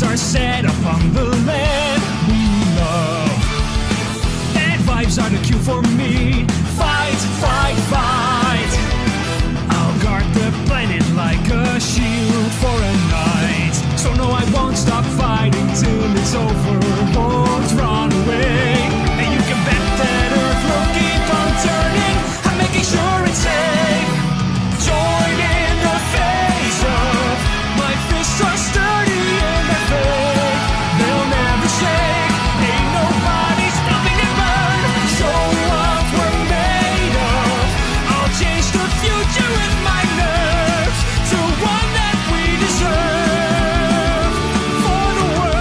sights are set upon the land we love. And vibes are the cue for me. Fight, fight, fight. I'll guard the planet like a shield for a night. So no, I won't stop fighting till it's over. Won't run away. And you can bet that Earth will keep on turning. I'm making sure it's safe. Join in the face of my fists are sturdy in their faith. They'll never shake. Ain't nobody stopping it burn. Show what we're made of. I'll change the future with my nerves to one that we deserve for the world.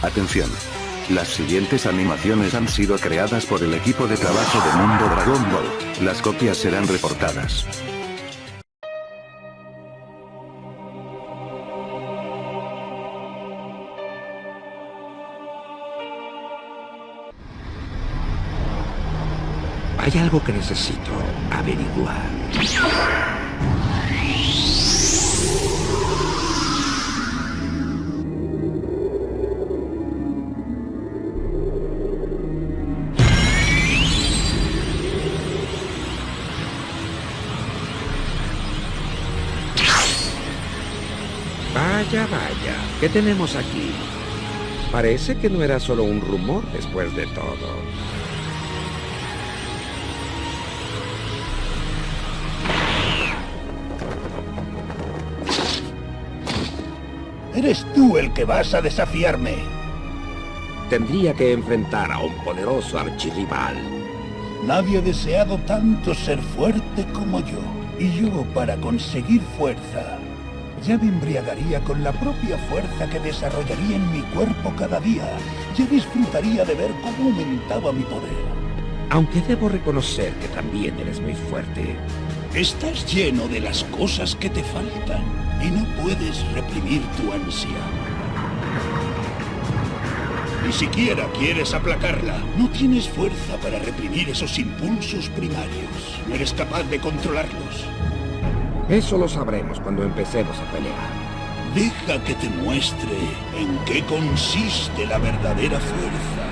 Atención. Las siguientes animaciones han sido creadas por el equipo de trabajo de Mundo Dragon Ball. Las copias serán reportadas. Hay algo que necesito averiguar. Vaya, vaya, ¿qué tenemos aquí? Parece que no era solo un rumor después de todo. Eres tú el que vas a desafiarme. Tendría que enfrentar a un poderoso archirrival. Nadie ha deseado tanto ser fuerte como yo. Y yo, para conseguir fuerza, ya me embriagaría con la propia fuerza que desarrollaría en mi cuerpo cada día. Ya disfrutaría de ver cómo aumentaba mi poder. Aunque debo reconocer que también eres muy fuerte. Estás lleno de las cosas que te faltan y no puedes reprimir tu ansia. Ni siquiera quieres aplacarla. No tienes fuerza para reprimir esos impulsos primarios. No eres capaz de controlarlos. Eso lo sabremos cuando empecemos a pelear. Deja que te muestre en qué consiste la verdadera fuerza.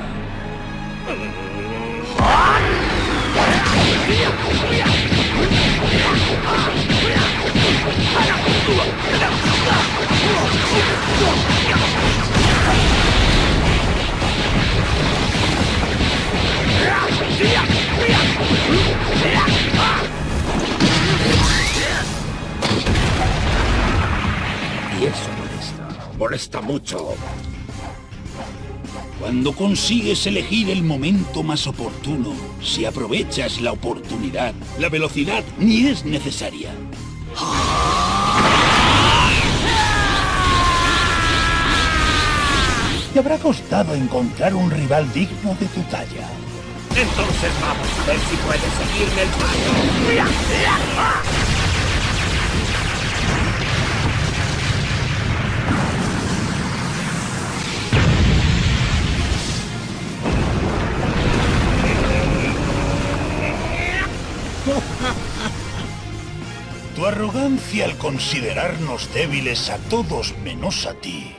Y eso molesta mucho. Cuando consigues elegir el momento más oportuno, si aprovechas la oportunidad, la velocidad ni es necesaria. Te habrá costado encontrar un rival digno de tu talla. Entonces vamos a ver si puedes seguirme el paso. Tu arrogancia al considerarnos débiles a todos menos a ti.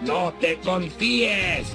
¡No te confíes!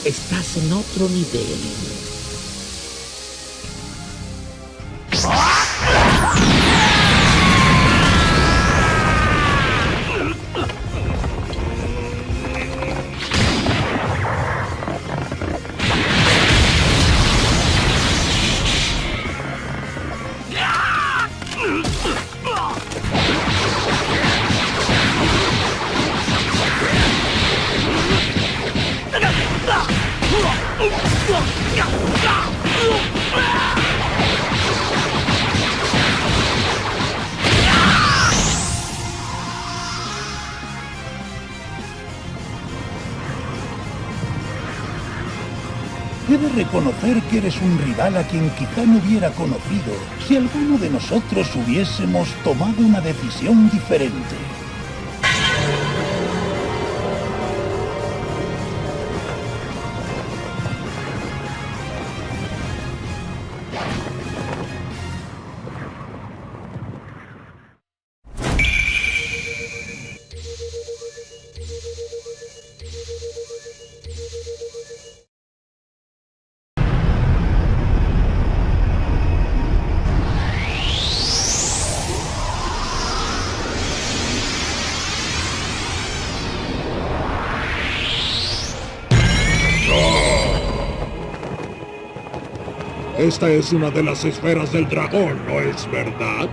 Estás en otro nivel. he de reconocer que eres un rival a quien quizá no hubiera conocido si alguno de nosotros hubiésemos tomado una decisión diferente. Esta es una de las esferas del dragón, ¿no es verdad?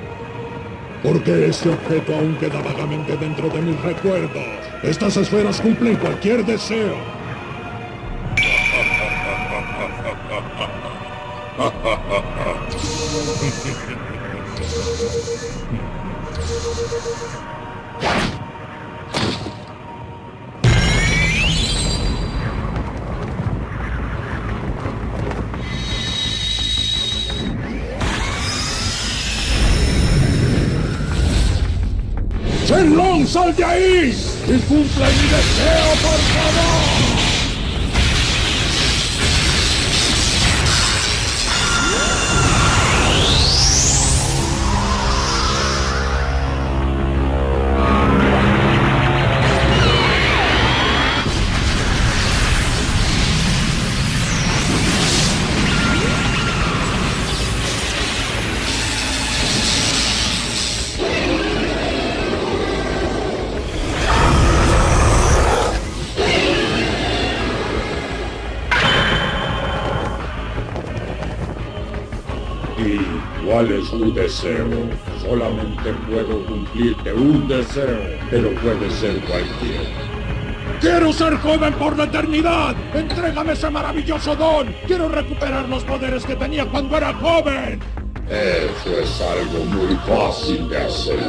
Porque este objeto aún queda vagamente dentro de mis recuerdos. Estas esferas cumplen cualquier deseo. ¡Shenlong, sal de ahí! ¡Y cumple mi deseo, por favor! ¿Cuál es tu deseo? Solamente puedo cumplirte un deseo, pero puede ser cualquiera. ¡Quiero ser joven por la eternidad! ¡Entrégame ese maravilloso don! ¡Quiero recuperar los poderes que tenía cuando era joven! Eso es algo muy fácil de hacer.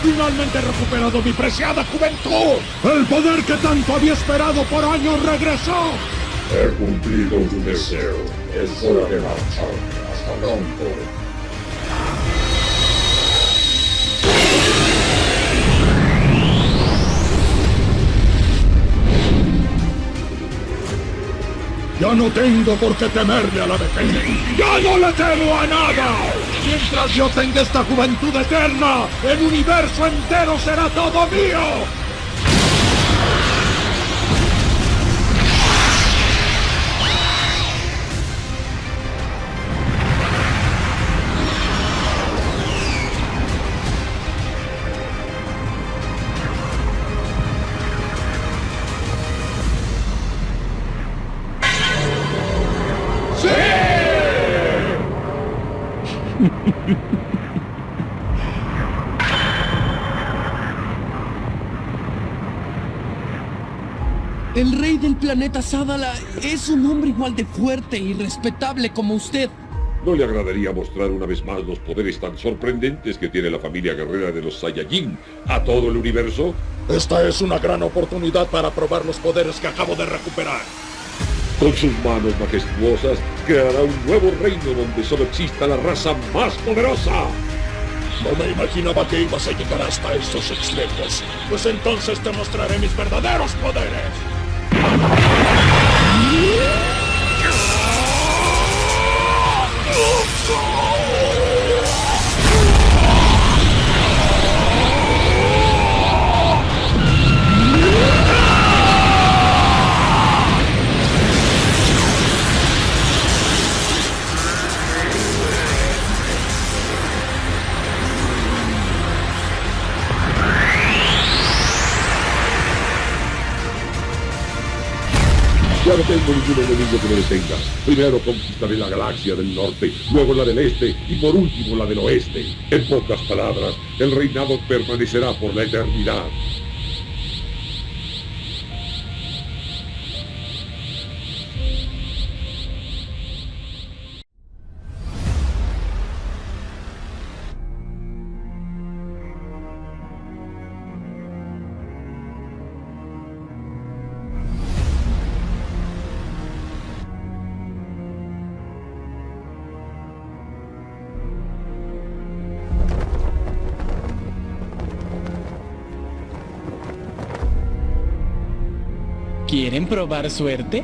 ¡Finalmente he recuperado mi preciada juventud! ¡El poder que tanto había esperado por años regresó! He cumplido tu deseo. Es hora de marcharme. Hasta pronto. Ya no tengo por qué temerle a la vejez. ¡Ya no le temo a nada! Mientras yo tenga esta juventud eterna, el universo entero será todo mío. El rey del planeta Sadala es un hombre igual de fuerte y respetable como usted. ¿No le agradaría mostrar una vez más los poderes tan sorprendentes que tiene la familia guerrera de los Saiyajin a todo el universo? Esta es una gran oportunidad para probar los poderes que acabo de recuperar. Con sus manos majestuosas, creará un nuevo reino donde solo exista la raza más poderosa. No me imaginaba que ibas a llegar hasta estos extremos. Pues entonces te mostraré mis verdaderos poderes. Ya no tengo ningún enemigo que me detenga. Primero conquistaré la galaxia del norte, luego la del este y por último la del oeste. En pocas palabras, el reinado permanecerá por la eternidad. ¿Quieren probar suerte?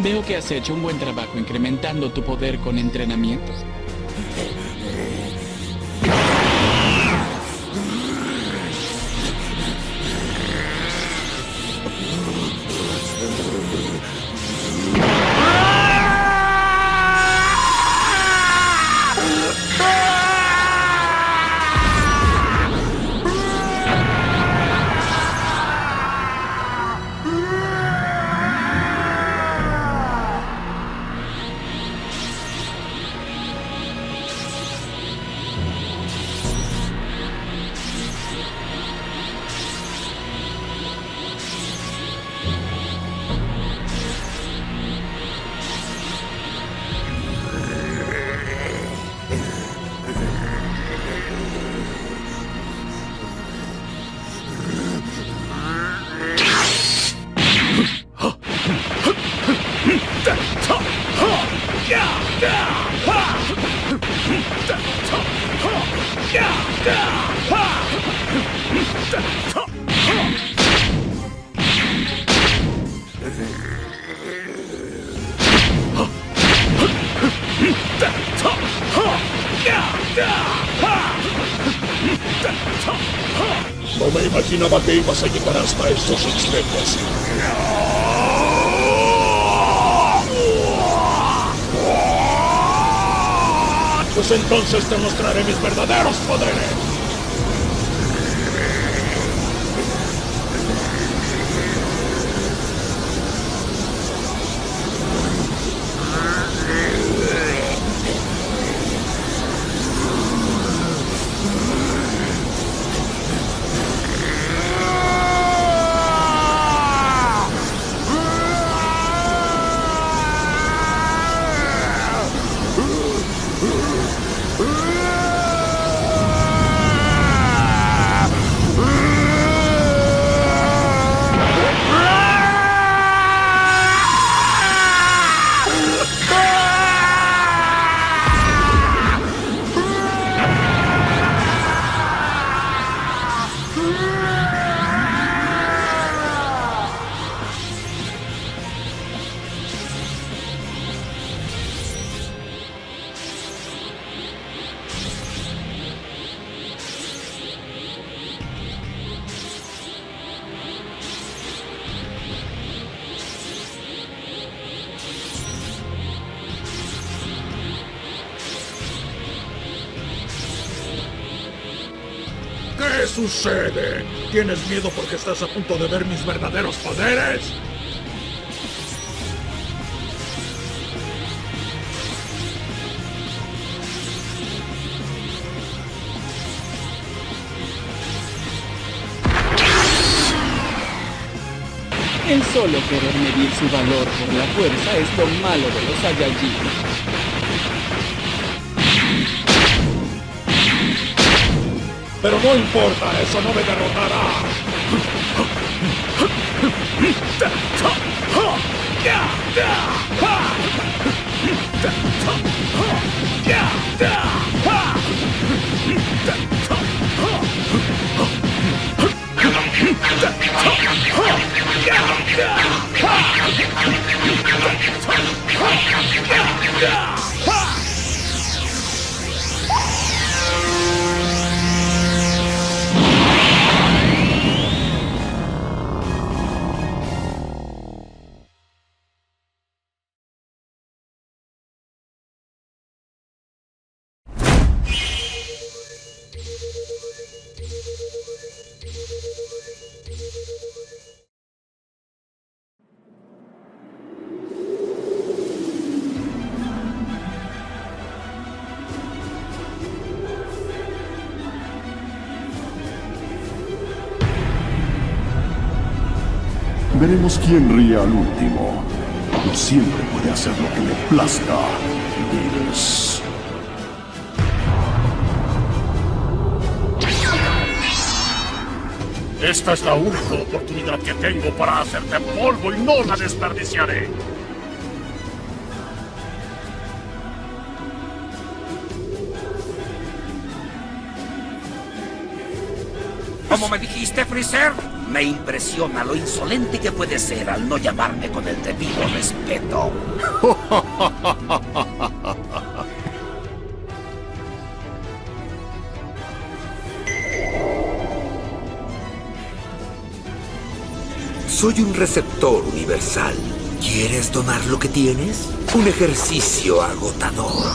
Veo que has hecho un buen trabajo incrementando tu poder con entrenamientos. No me imaginaba que ibas a llegar hasta estos extremos. Pues entonces te mostraré mis verdaderos poderes. ¿Qué sucede? ¿Tienes miedo porque estás a punto de ver mis verdaderos poderes? El solo querer medir su valor por la fuerza es lo malo de los Saiyajin. Pero no importa, eso no me derrotará. Veremos quién ríe al último. No siempre puede hacer lo que le plazca, Beerus. Esta es la única oportunidad que tengo para hacerte polvo y no la desperdiciaré. ¿Cómo me dijiste, Freezer? Me impresiona lo insolente que puede ser al no llamarme con el debido respeto. Soy un receptor universal. ¿Quieres donar lo que tienes? Un ejercicio agotador.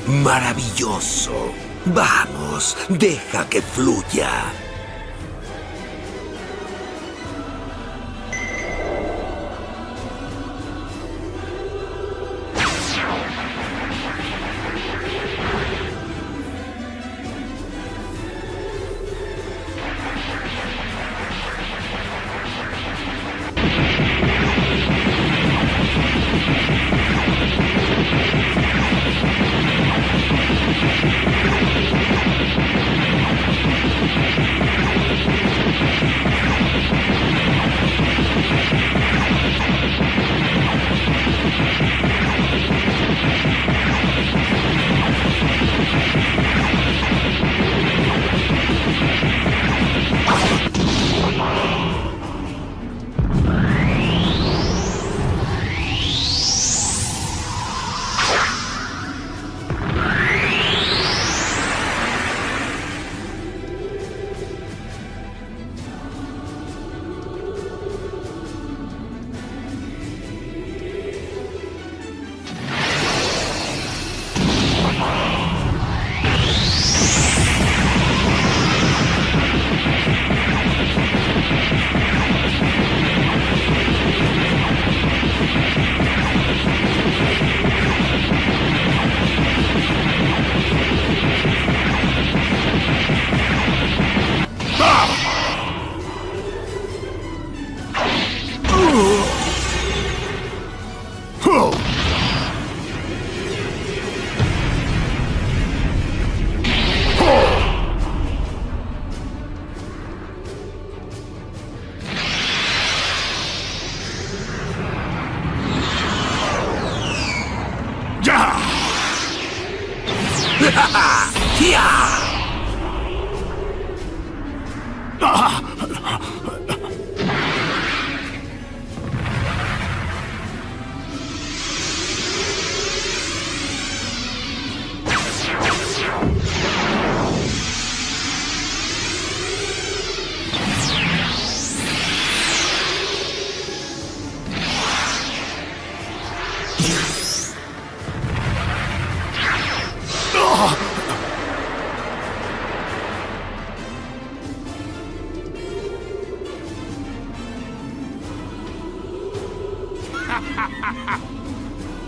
Maravilloso. Vamos, deja que fluya.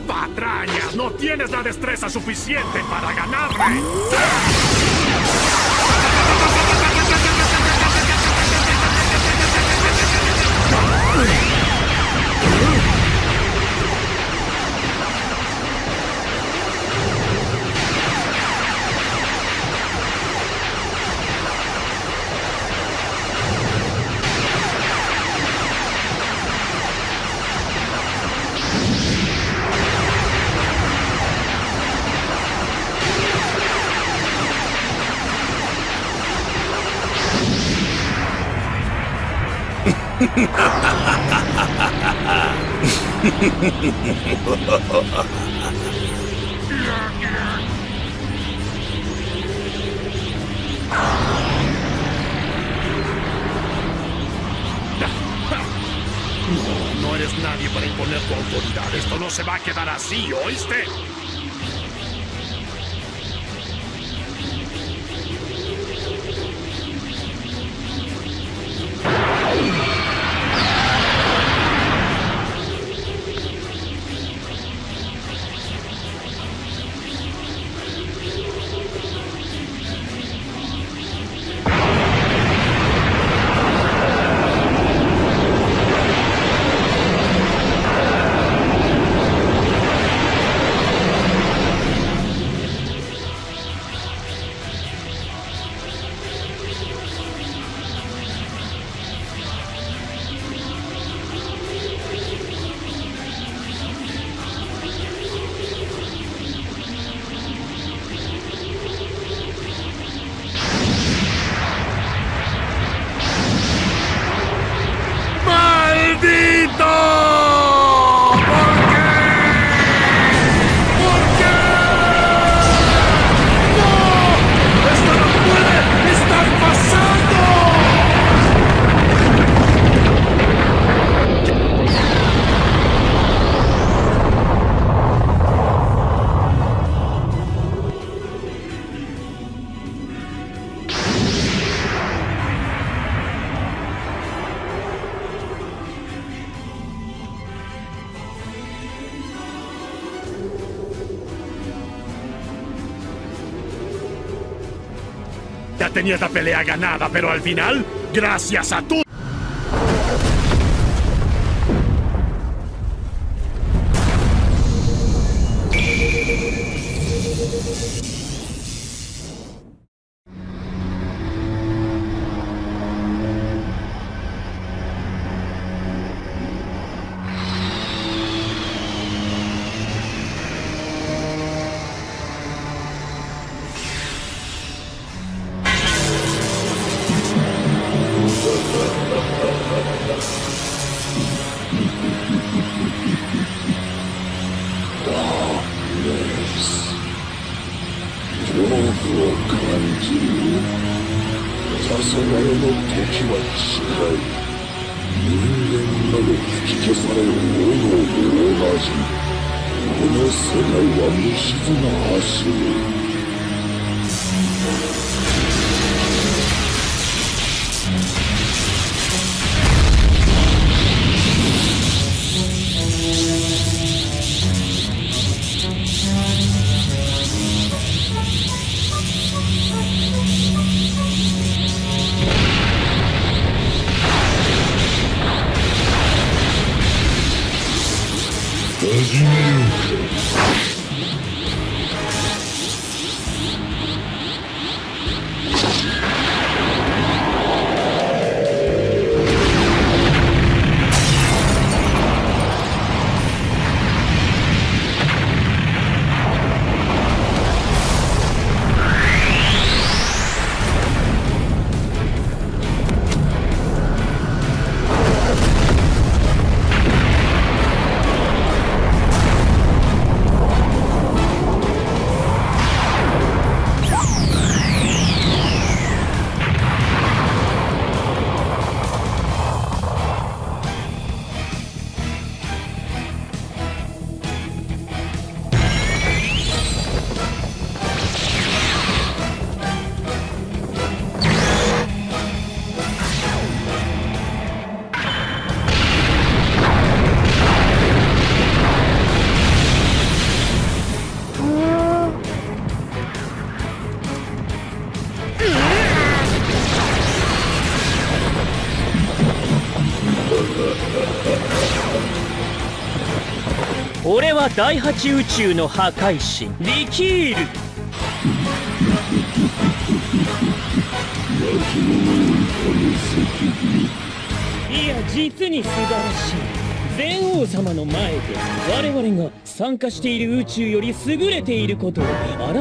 ¡Patrañas! ¡No tienes la destreza suficiente para ganarme! No eres nadie para imponer tu autoridad. Esto no se va a quedar así, ¿oíste? Ya tenías la pelea ganada, pero al final, gracias a tú. は第8宇宙の破壊神リキール。いや実に素晴らしい。全王様の前で我々が参加している宇宙より優れていることを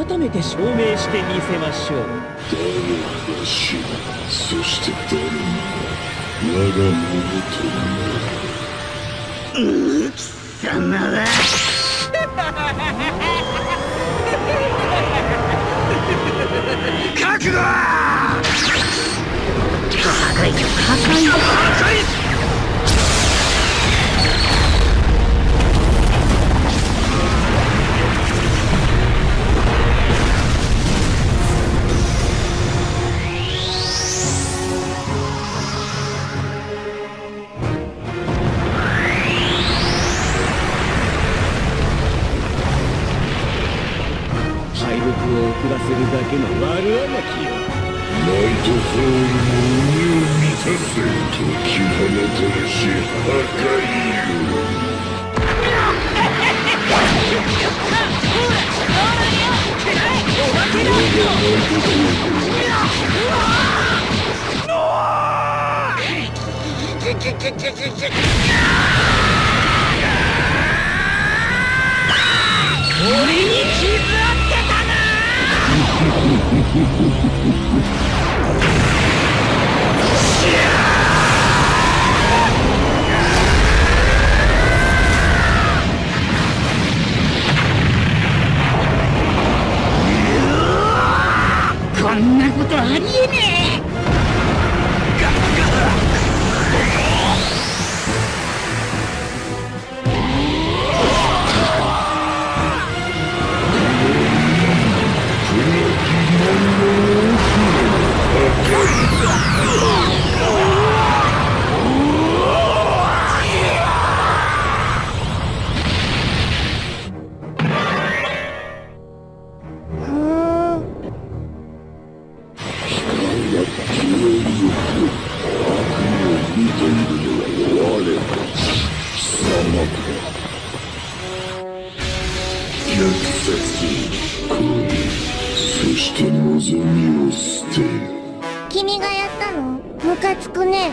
改めて証明してみせましょう。誰が死ぬ、そして誰が我がものとなる。貴様は覚悟は破壊破壊。敗北を遅らせるだけの悪あがきよ。ナイトホールの海を満たせ、解き放たれし破壊よ。俺に傷あってたな。こんなことありえねえ。そして望みを捨てる。君がやったの？ムカつくね。